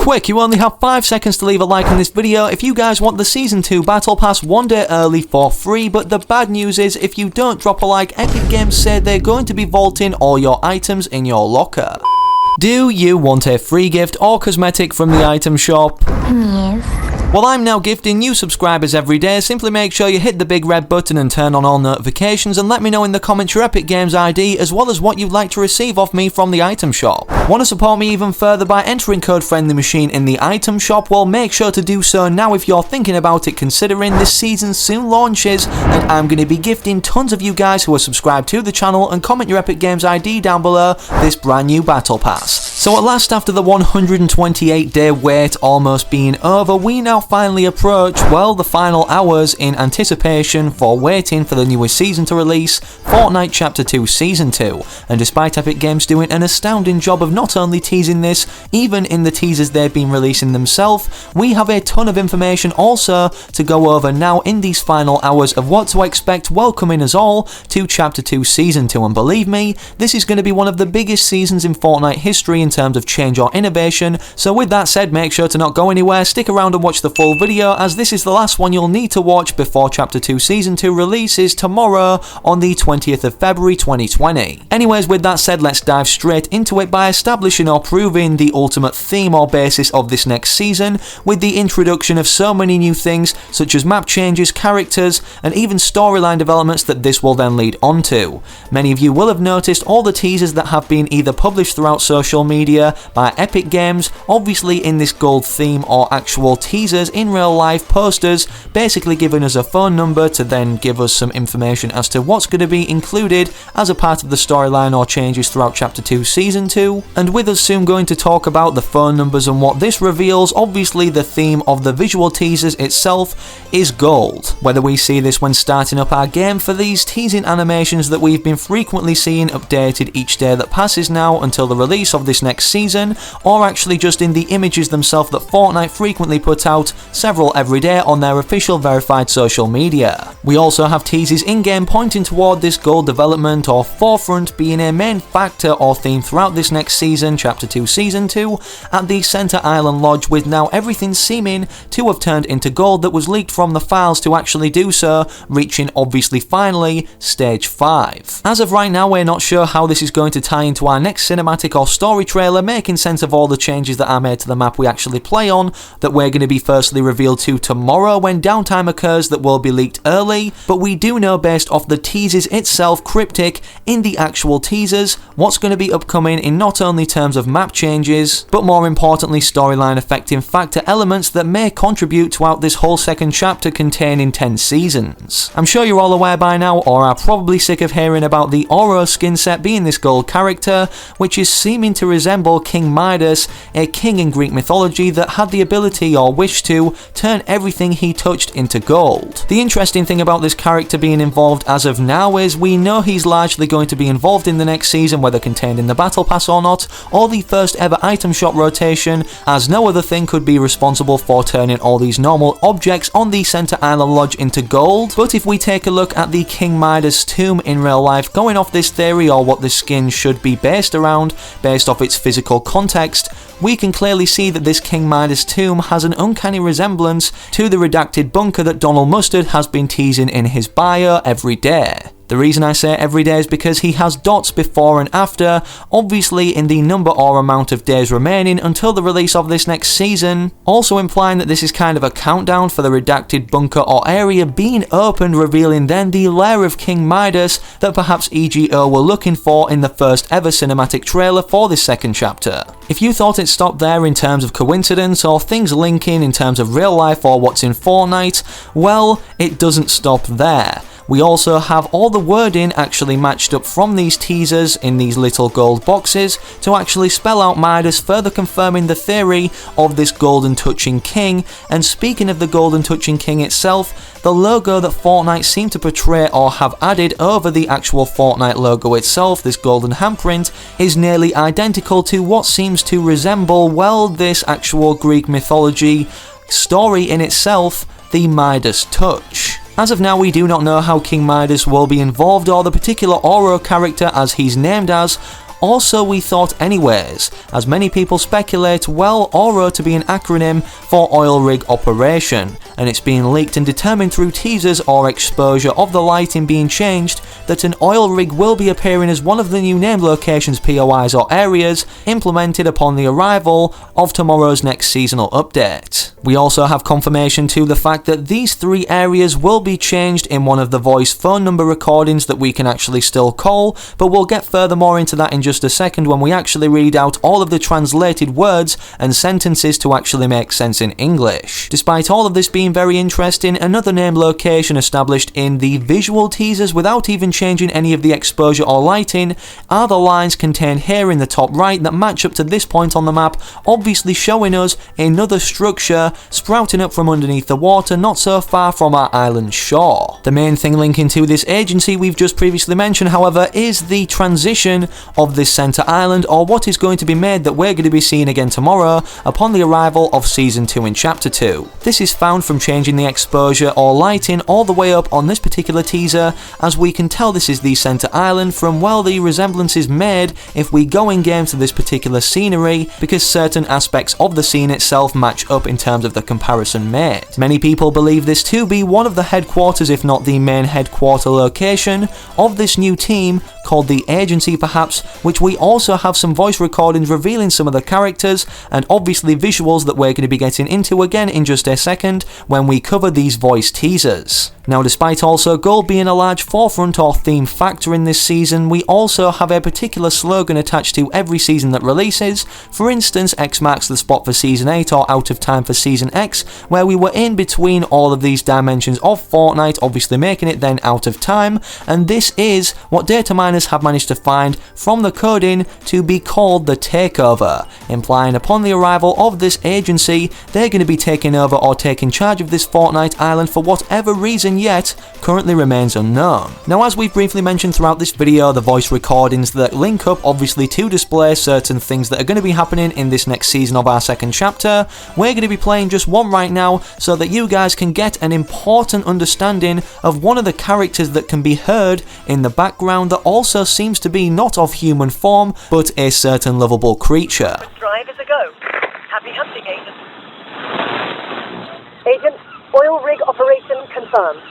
Quick, you only have 5 seconds to leave a like on this video if you guys want the Season 2 Battle Pass one day early for free, but the bad news is if you don't drop a like, Epic Games say they're going to be vaulting all your items in your locker. Do you want a free gift or cosmetic from the item shop? Yes. Well, I'm now gifting new subscribers every day. Simply make sure you hit the big red button and turn on all notifications, and let me know in the comments your Epic Games ID as well as what you'd like to receive off me from the item shop. Want to support me even further by entering code FRIENDLYMACHINE in the item shop? Well, make sure to do so now if you're thinking about it, considering this season soon launches and I'm going to be gifting tons of you guys who are subscribed to the channel and comment your Epic Games ID down below this brand new battle pass. So at last, after the 128-day wait almost being over, we now finally approach, well, the final hours in anticipation for waiting for the newest season to release, Fortnite Chapter 2 Season 2. And despite Epic Games doing an astounding job of not only teasing this, even in the teasers they've been releasing themselves, we have a ton of information also to go over now in these final hours of what to expect welcoming us all to Chapter 2 Season 2. And believe me, this is going to be one of the biggest seasons in Fortnite history in terms of change or innovation. So with that said, make sure to not go anywhere, stick around and watch the full video, as this is the last one you'll need to watch before Chapter 2 Season 2 releases tomorrow on the 20th of February 2020. Anyways, with that said, let's dive straight into it by establishing or proving the ultimate theme or basis of this next season with the introduction of so many new things such as map changes, characters, and even storyline developments that this will then lead on to. Many of you will have noticed all the teasers that have been either published throughout social media by Epic Games, obviously in this gold theme, or actual teasers in real life posters, basically giving us a phone number to then give us some information as to what's going to be included as a part of the storyline or changes throughout Chapter 2 Season 2. And with us soon going to talk about the phone numbers and what this reveals, obviously the theme of the visual teasers itself is gold. Whether we see this when starting up our game for these teasing animations that we've been frequently seeing updated each day that passes now until the release of this next season, or actually just in the images themselves that Fortnite frequently put out, several every day on their official verified social media. We also have teasers in-game pointing toward this gold development or forefront being a main factor or theme throughout this next season, Chapter 2 Season 2, at the Center Island Lodge, with now everything seeming to have turned into gold that was leaked from the files to actually do so, reaching obviously finally Stage 5. As of right now, we're not sure how this is going to tie into our next cinematic or story trailer, making sense of all the changes that are made to the map we actually play on, that we're going to be firstly revealed to tomorrow when downtime occurs that will be leaked early. But we do know, based off the teasers itself, cryptic in the actual teasers, what's going to be upcoming in not only terms of map changes, but more importantly storyline affecting factor elements that may contribute throughout this whole second chapter containing 10 seasons. I'm sure you're all aware by now, or are probably sick of hearing about the Oro skin set being this gold character, which is seeming to resemble King Midas, a king in Greek mythology that had the ability or wish to turn everything he touched into gold. The interesting thing about this character being involved as of now is we know he's largely going to be involved in the next season, whether contained in the Battle Pass or not, or the first ever item shop rotation, as no other thing could be responsible for turning all these normal objects on the Center Island Lodge into gold. But if we take a look at the King Midas tomb in real life, going off this theory or what the skin should be based around, based off its physical context, we can clearly see that this King Midas tomb has an uncanny resemblance to the redacted bunker that Donald Mustard has been teasing in his bio every day. The reason I say every day is because he has dots before and after, obviously in the number or amount of days remaining until the release of this next season, also implying that this is kind of a countdown for the redacted bunker or area being opened, revealing then the lair of King Midas that perhaps EGO were looking for in the first ever cinematic trailer for this second chapter. If you thought it stopped there in terms of coincidence or things linking in terms of real life or what's in Fortnite, well, it doesn't stop there. We also have all the wording actually matched up from these teasers in these little gold boxes to actually spell out Midas, further confirming the theory of this golden touching king. And speaking of the golden touching king itself, the logo that Fortnite seem to portray or have added over the actual Fortnite logo itself, this golden handprint, is nearly identical to what seems to resemble, well, this actual Greek mythology story in itself, the Midas touch. As of now, we do not know how King Midas will be involved or the particular Oro character, as he's named as, or so we thought anyways, as many people speculate well Oro to be an acronym for Oil Rig Operation, and it's being leaked and determined through teasers or exposure of the lighting being changed that an oil rig will be appearing as one of the new named locations, POIs or areas, implemented upon the arrival of tomorrow's next seasonal update. We also have confirmation to the fact that these 3 areas will be changed in one of the voice phone number recordings that we can actually still call, but we'll get furthermore into that in just a second when we actually read out all of the translated words and sentences to actually make sense in English. Despite all of this being very interesting, another named location established in the visual teasers without even changing any of the exposure or lighting are the lines contained here in the top right that match up to this point on the map, obviously showing us another structure sprouting up from underneath the water not so far from our island shore. The main thing linking to this agency we've just previously mentioned, however, is the transition of this center island, or what is going to be made that we're going to be seeing again tomorrow upon the arrival of Season 2 in Chapter 2. This is found from changing the exposure or lighting all the way up on this particular teaser, as we can tell this is the center island from, well, the resemblance is made if we go in game to this particular scenery, because certain aspects of the scene itself match up in terms of the comparison made. Many people believe this to be one of the headquarters, if not the main headquarter location of this new team called the Agency perhaps, which we also have some voice recordings revealing some of the characters and obviously visuals that we're going to be getting into again in just a second when we cover these voice teasers. Now, despite also gold being a large forefront or theme factor in this season, we also have a particular slogan attached to every season that releases. For instance, X marks the spot for Season 8 or out of time for Season X, where we were in between all of these dimensions of Fortnite, obviously making it then out of time, and this is what data miners have managed to find from the coding to be called the Takeover, implying upon the arrival of this agency, they're going to be taking over or taking charge of this Fortnite island for whatever reason yet currently remains unknown. Now, as we've briefly mentioned throughout this video, the voice recordings that link up obviously to display certain things that are going to be happening in this next season of our second chapter, we're going to be playing just one right now so that you guys can get an important understanding of one of the characters that can be heard in the background that also seems to be not of human form, but a certain lovable creature. Drive is a go. Happy hunting, Agent. Agent, oil rig operation confirmed.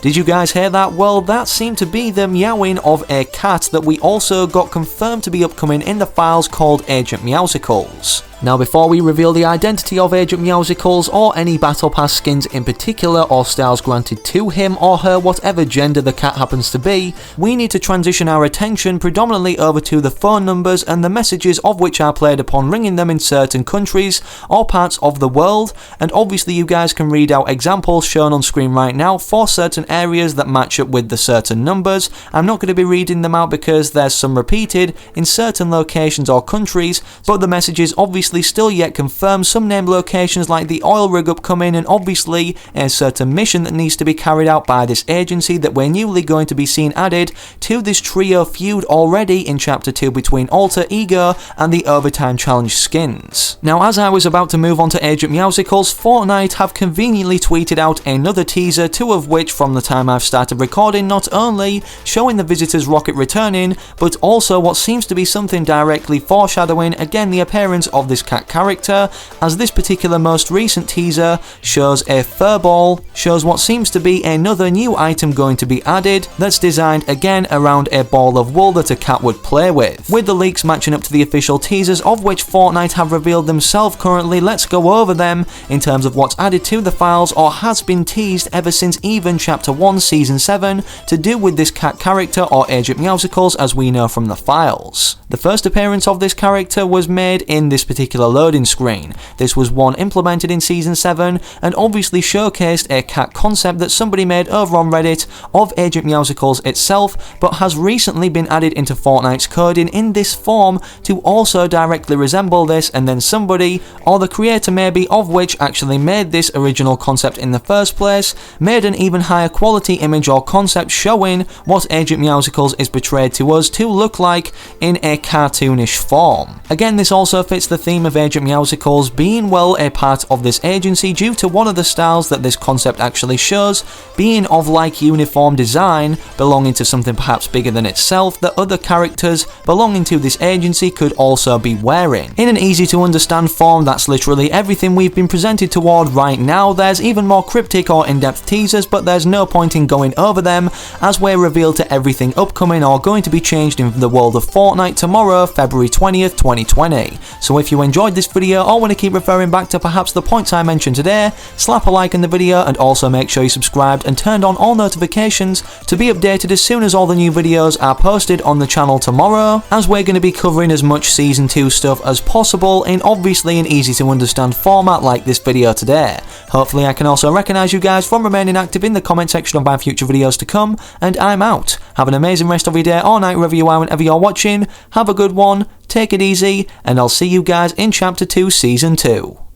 Did you guys hear that? Well, that seemed to be the meowing of a cat that we also got confirmed to be upcoming in the files called Agent Meowsicles. Now, before we reveal the identity of Agent Meowsicles or any Battle Pass skins in particular or styles granted to him or her, whatever gender the cat happens to be, we need to transition our attention predominantly over to the phone numbers and the messages of which are played upon ringing them in certain countries or parts of the world, and obviously you guys can read out examples shown on screen right now for certain areas that match up with the certain numbers. I'm not going to be reading them out because there's some repeated in certain locations or countries, but the messages obviously still yet confirm some named locations like the oil rig upcoming, and obviously a certain mission that needs to be carried out by this agency that we're newly going to be seeing added to this trio feud already in Chapter 2 between Alter Ego and the Overtime Challenge skins. Now, as I was about to move on to Agent Meowsicles, Fortnite have conveniently tweeted out another teaser, 2 of which from the time I've started recording, not only showing the visitor's rocket returning, but also what seems to be something directly foreshadowing again the appearance of this cat character, as this particular most recent teaser shows a furball, shows what seems to be another new item going to be added that's designed again around a ball of wool that a cat would play with the leaks matching up to the official teasers of which Fortnite have revealed themselves currently. Let's go over them in terms of what's added to the files or has been teased ever since even Chapter 1 Season 7 to do with this cat character or Agent Meowsicles as we know from the files. The first appearance of this character was made in this particular loading screen. This was one implemented in Season 7 and obviously showcased a cat concept that somebody made over on Reddit of Agent Meowsicles itself, but has recently been added into Fortnite's coding in this form to also directly resemble this, and then somebody, or the creator maybe, of which actually made this original concept in the first place, made an even higher quality image or concept showing what Agent Meowsicles is portrayed to us to look like in a cartoonish form. Again, this also fits the theme theme of Agent Meowsicles being, well, a part of this agency due to one of the styles that this concept actually shows being of like uniform design, belonging to something perhaps bigger than itself that other characters belonging to this agency could also be wearing. In an easy to understand form, that's literally everything we've been presented toward right now. There's even more cryptic or in-depth teasers, but there's no point in going over them as we're revealed to everything upcoming or going to be changed in the world of Fortnite tomorrow, February 20th, 2020. So if you enjoyed this video or want to keep referring back to perhaps the points I mentioned today, slap a like in the video and also make sure you subscribed and turned on all notifications to be updated as soon as all the new videos are posted on the channel tomorrow, as we're going to be covering as much Season 2 stuff as possible in obviously an easy to understand format like this video today. Hopefully I can also recognise you guys from remaining active in the comment section of my future videos to come, and I'm out. Have an amazing rest of your day or night wherever you are whenever you're watching. Have a good one, take it easy, and I'll see you guys in Chapter 2 Season 2.